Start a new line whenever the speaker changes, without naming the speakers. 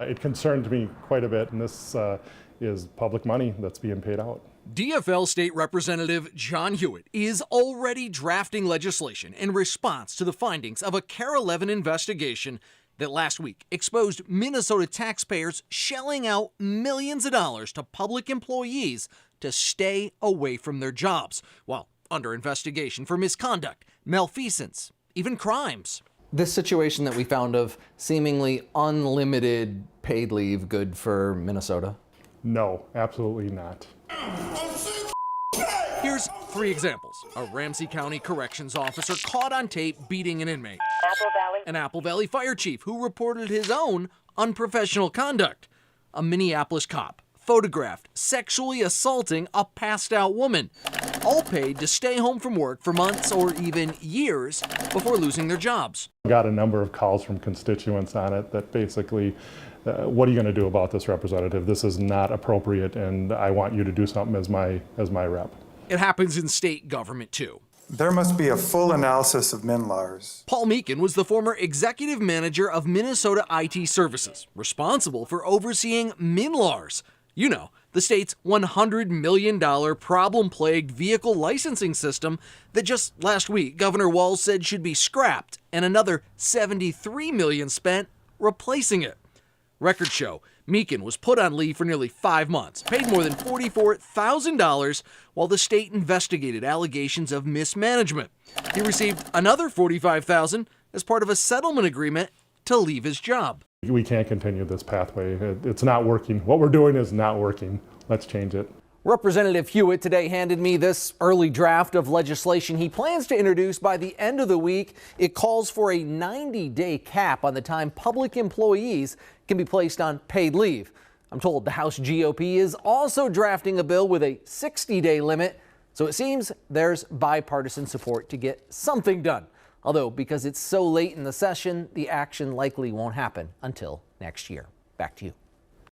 It concerned me quite a bit, and this is public money that's being paid out.
DFL State Representative John Hewitt is already drafting legislation in response to the findings of a KARE 11 investigation that last week exposed Minnesota taxpayers shelling out millions of dollars to public employees to stay away from their jobs, while under investigation for misconduct, malfeasance, even crimes.
This situation that we found of seemingly unlimited paid leave good for Minnesota?
No, absolutely not.
Here's 3 examples. A Ramsey County corrections officer caught on tape beating an inmate. An Apple Valley fire chief who reported his own unprofessional conduct. A Minneapolis cop photographed sexually assaulting a passed out woman. All paid to stay home from work for months or even years before losing their jobs.
I got a number of calls from constituents on it that basically, what are you going to do about this, Representative? This is not appropriate, and I want you to do something as my rep.
It happens in state government too.
There must be a full analysis of MNLARS.
Paul Meekin was the former executive manager of Minnesota IT Services, responsible for overseeing MNLARS. You know, the state's $100 million problem-plagued vehicle licensing system that just last week Governor Walz said should be scrapped, and another $73 million spent replacing it. Records show Meekin was put on leave for nearly 5 months, paid more than $44,000 while the state investigated allegations of mismanagement. He received another $45,000 as part of a settlement agreement to leave his job.
We can't continue this pathway. It's not working. What we're doing is not working. Let's change it.
Representative Hewitt today handed me this early draft of legislation he plans to introduce by the end of the week. It calls for a 90-day cap on the time public employees can be placed on paid leave. I'm told the House GOP is also drafting a bill with a 60-day limit, so it seems there's bipartisan support to get something done. Although, because it's so late in the session, the action likely won't happen until next year. Back to you.